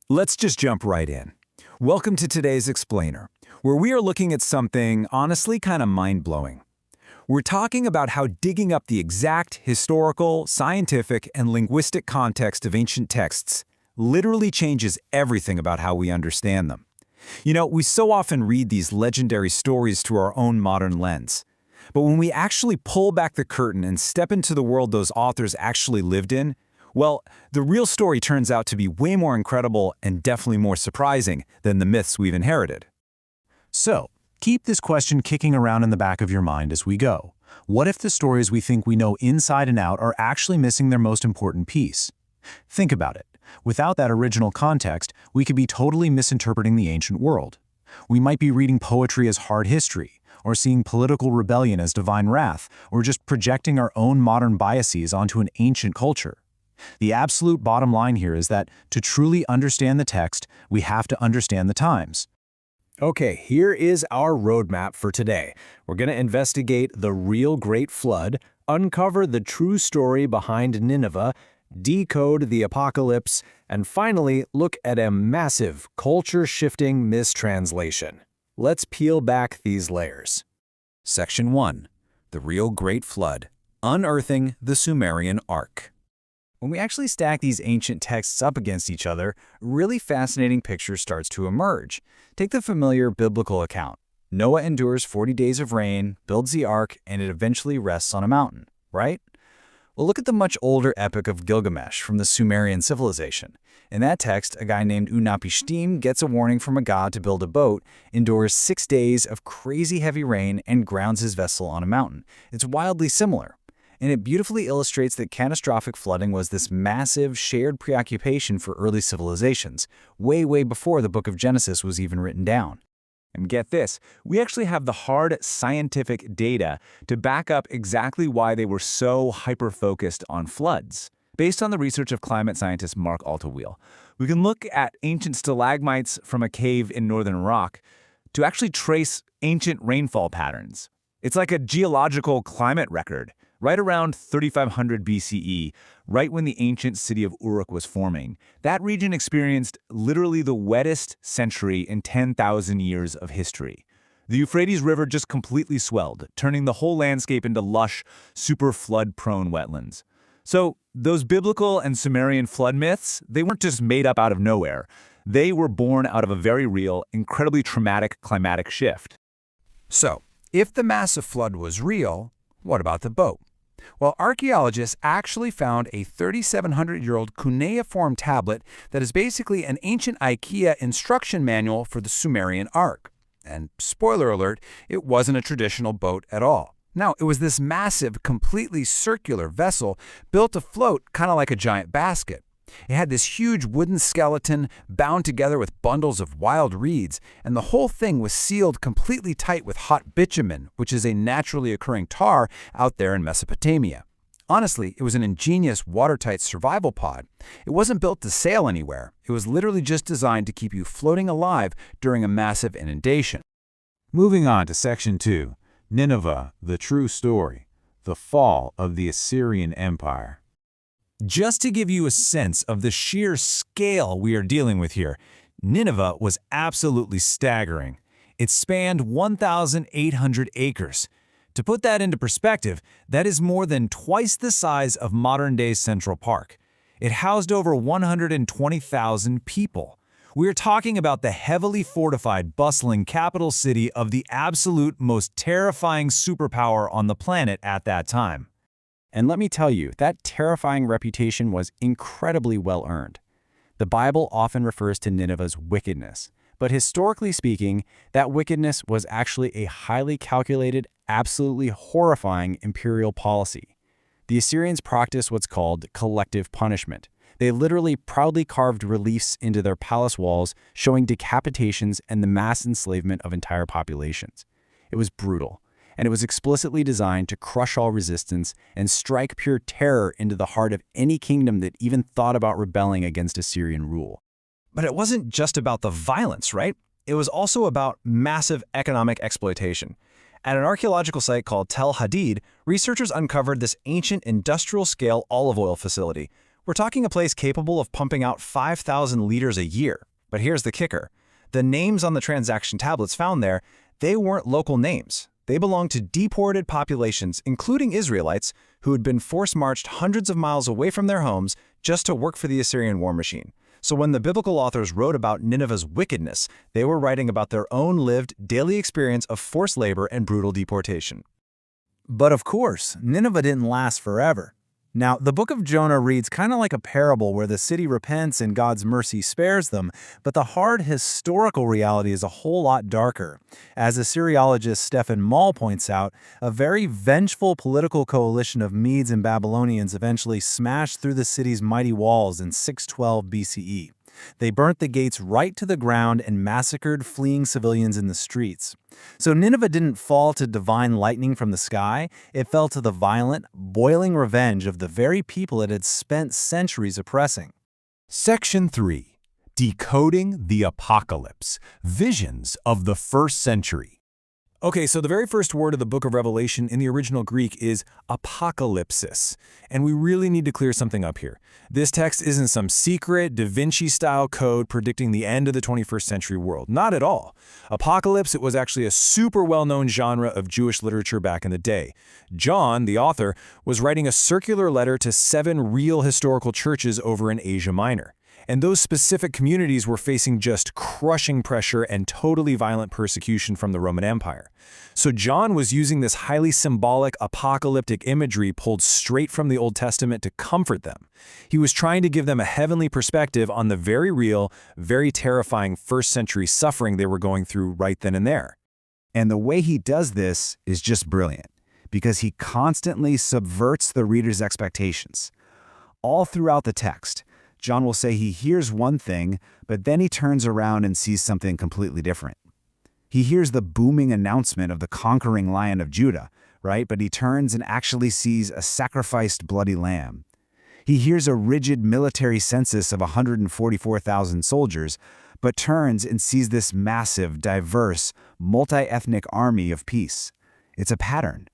Let's just jump right in. Welcome to today's Explainer, where we are looking at something honestly kind of mind-blowing. We're talking about how digging up the exact historical, scientific, and linguistic context of ancient texts literally changes everything about how we understand them. You know, we so often read these legendary stories through our own modern lens. But when we actually pull back the curtain and step into the world those authors actually lived in, well, the real story turns out to be way more incredible and definitely more surprising than the myths we've inherited. So, keep this question kicking around in the back of your mind as we go. What if the stories we think we know inside and out are actually missing their most important piece? Think about it. Without that original context, we could be totally misinterpreting the ancient world. We might be reading poetry as hard history, or seeing political rebellion as divine wrath, or just projecting our own modern biases onto an ancient culture. The absolute bottom line here is that to truly understand the text, we have to understand the times. Okay, here is our roadmap for today. We're going to investigate the real Great Flood, uncover the true story behind Nineveh, decode the apocalypse, and finally look at a massive culture-shifting mistranslation. Let's peel back these layers. Section 1. The Real Great Flood, Unearthing the Sumerian Ark. When we actually stack these ancient texts up against each other, a really fascinating picture starts to emerge. Take the familiar biblical account. Noah endures 40 days of rain, builds the ark, and it eventually rests on a mountain, right? Well, look at the much older epic of Gilgamesh from the Sumerian civilization. In that text, a guy named Utnapishtim gets a warning from a god to build a boat, endures 6 days of crazy heavy rain, and grounds his vessel on a mountain. It's wildly similar. And it beautifully illustrates that catastrophic flooding was this massive, shared preoccupation for early civilizations, way before the book of Genesis was even written down. And get this, we actually have the hard scientific data to back up exactly why they were so hyper-focused on floods. Based on the research of climate scientist Mark Altaweel, we can look at ancient stalagmites from a cave in northern Iraq to actually trace ancient rainfall patterns. It's like a geological climate record. Right around 3500 BCE, right when the ancient city of Uruk was forming, that region experienced literally the wettest century in 10,000 years of history. The Euphrates River just completely swelled, turning the whole landscape into lush, super flood-prone wetlands. So those biblical and Sumerian flood myths, they weren't just made up out of nowhere. They were born out of a very real, incredibly traumatic climatic shift. So, if the massive flood was real, what about the boat? Well, archaeologists actually found a 3,700-year-old cuneiform tablet that is basically an ancient IKEA instruction manual for the Sumerian Ark. And spoiler alert, it wasn't a traditional boat at all. No, it was this massive, completely circular vessel built afloat kind of like a giant basket. It had this huge wooden skeleton bound together with bundles of wild reeds, and the whole thing was sealed completely tight with hot bitumen, which is a naturally occurring tar out there in Mesopotamia. Honestly, it was an ingenious watertight survival pod. It wasn't built to sail anywhere. It was literally just designed to keep you floating alive during a massive inundation. Moving on to Section 2. Nineveh, the True Story. The Fall of the Assyrian Empire. Just to give you a sense of the sheer scale we are dealing with here, Nineveh was absolutely staggering. It spanned 1,800 acres. To put that into perspective, that is more than twice the size of modern-day Central Park. It housed over 120,000 people. We are talking about the heavily fortified, bustling capital city of the absolute most terrifying superpower on the planet at that time. And let me tell you, that terrifying reputation was incredibly well-earned. The Bible often refers to Nineveh's wickedness, but historically speaking, that wickedness was actually a highly calculated, absolutely horrifying imperial policy. The Assyrians practiced what's called collective punishment. They literally proudly carved reliefs into their palace walls showing decapitations and the mass enslavement of entire populations. It was brutal. And it was explicitly designed to crush all resistance and strike pure terror into the heart of any kingdom that even thought about rebelling against Assyrian rule. But it wasn't just about the violence, right? It was also about massive economic exploitation. At an archaeological site called Tel Hadid, researchers uncovered this ancient industrial-scale olive oil facility, We're talking a place capable of pumping out 5,000 liters a year. But here's the kicker. The names on the transaction tablets found there, they weren't local names. They belonged to deported populations, including Israelites, who had been force-marched hundreds of miles away from their homes just to work for the Assyrian war machine. So when the biblical authors wrote about Nineveh's wickedness, they were writing about their own lived daily experience of forced labor and brutal deportation. But of course, Nineveh didn't last forever. Now, the book of Jonah reads kind of like a parable where the city repents and God's mercy spares them, but the hard historical reality is a whole lot darker. As Assyriologist Stephen Mall points out, a very vengeful political coalition of Medes and Babylonians eventually smashed through the city's mighty walls in 612 BCE. They burnt the gates right to the ground and massacred fleeing civilians in the streets. So Nineveh didn't fall to divine lightning from the sky, it fell to the violent, boiling revenge of the very people it had spent centuries oppressing. Section 3. Decoding the Apocalypse. Visions of the First Century. Okay, so the very first word of the book of Revelation in the original Greek is apocalypsis, and we really need to clear something up here. This text isn't some secret Da Vinci-style code predicting the end of the 21st century world. Not at all. Apocalypse, it was actually a super well-known genre of Jewish literature back in the day. John, the author, was writing a circular letter to 7 real historical churches over in Asia Minor. And those specific communities were facing just crushing pressure and totally violent persecution from the Roman Empire. So John was using this highly symbolic apocalyptic imagery pulled straight from the Old Testament to comfort them. He was trying to give them a heavenly perspective on the very real, very terrifying first-century suffering they were going through right then and there. And the way he does this is just brilliant, because he constantly subverts the reader's expectations. All throughout the text, John will say he hears one thing, but then he turns around and sees something completely different. He hears the booming announcement of the conquering Lion of Judah, right? But he turns and actually sees a sacrificed bloody lamb. He hears a rigid military census of 144,000 soldiers, but turns and sees this massive, diverse, multi-ethnic army of peace. It's a pattern.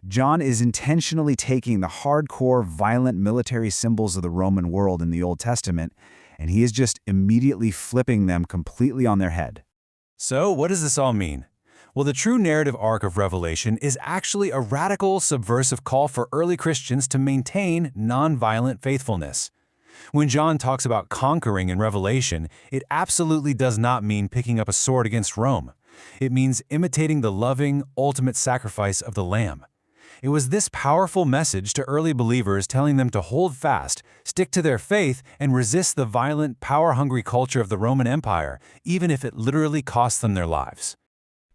John is intentionally taking the hardcore, violent military symbols of the Roman world in the Old Testament, and he is just immediately flipping them completely on their head. So, what does this all mean? Well, the true narrative arc of Revelation is actually a radical, subversive call for early Christians to maintain nonviolent faithfulness. When John talks about conquering in Revelation, it absolutely does not mean picking up a sword against Rome. It means imitating the loving, ultimate sacrifice of the Lamb. It was this powerful message to early believers telling them to hold fast, stick to their faith, and resist the violent, power-hungry culture of the Roman Empire, even if it literally cost them their lives.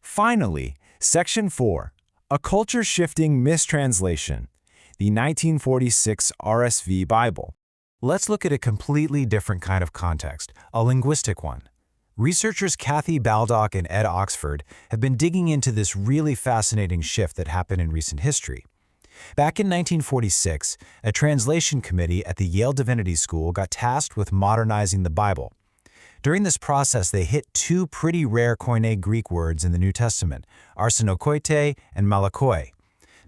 Finally, Section 4, a culture-shifting mistranslation, the 1946 RSV Bible. Let's look at a completely different kind of context, a linguistic one. Researchers Kathy Baldock and Ed Oxford have been digging into this really fascinating shift that happened in recent history. Back in 1946, a translation committee at the Yale Divinity School got tasked with modernizing the Bible. During this process, they hit 2 pretty rare Koine Greek words in the New Testament, arsenokoite and malakoi.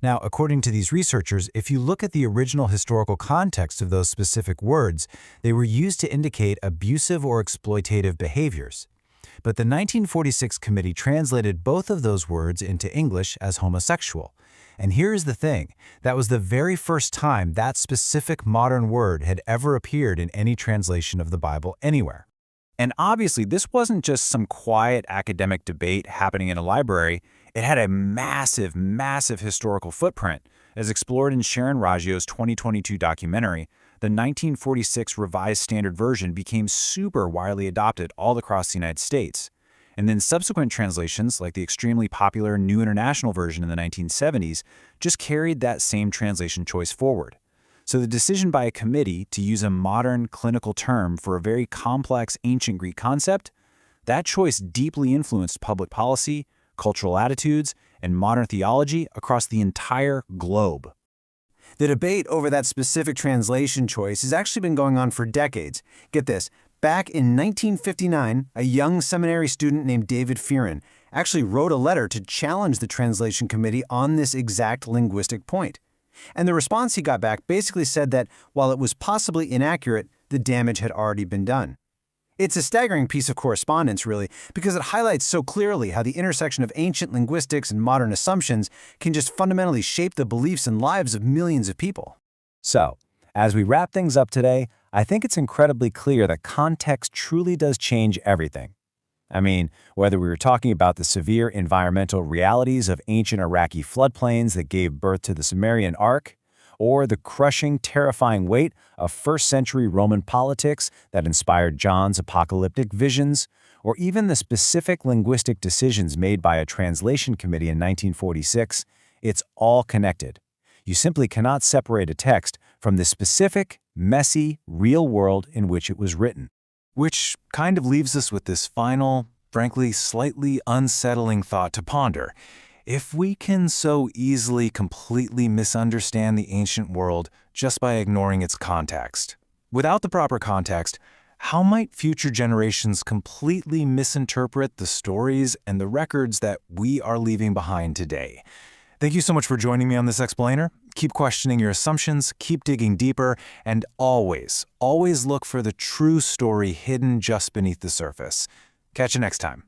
Now, according to these researchers, if you look at the original historical context of those specific words, they were used to indicate abusive or exploitative behaviors. But the 1946 committee translated both of those words into English as homosexual. And here's the thing, that was the very first time that specific modern word had ever appeared in any translation of the Bible anywhere. And obviously, this wasn't just some quiet academic debate happening in a library. It had a massive, massive historical footprint. As explored in Sharon Raggio's 2022 documentary, the 1946 Revised Standard Version became super widely adopted all across the United States. And then subsequent translations, like the extremely popular New International Version in the 1970s, just carried that same translation choice forward. So the decision by a committee to use a modern clinical term for a very complex ancient Greek concept, that choice deeply influenced public policy, cultural attitudes, and modern theology across the entire globe. The debate over that specific translation choice has actually been going on for decades. Get this, back in 1959, a young seminary student named David Fearon actually wrote a letter to challenge the translation committee on this exact linguistic point. And the response he got back basically said that while it was possibly inaccurate, the damage had already been done. It's a staggering piece of correspondence, really, because it highlights so clearly how the intersection of ancient linguistics and modern assumptions can just fundamentally shape the beliefs and lives of millions of people. So, as we wrap things up today, I think it's incredibly clear that context truly does change everything. I mean, whether we were talking about the severe environmental realities of ancient Iraqi floodplains that gave birth to the Sumerian Ark, or the crushing, terrifying weight of first-century Roman politics that inspired John's apocalyptic visions, or even the specific linguistic decisions made by a translation committee in 1946, it's all connected. You simply cannot separate a text from the specific, messy, real world in which it was written. Which kind of leaves us with this final, frankly, slightly unsettling thought to ponder. If we can so easily completely misunderstand the ancient world just by ignoring its context, without the proper context, how might future generations completely misinterpret the stories and the records that we are leaving behind today? Thank you so much for joining me on this explainer. Keep questioning your assumptions, keep digging deeper, and always, always look for the true story hidden just beneath the surface. Catch you next time.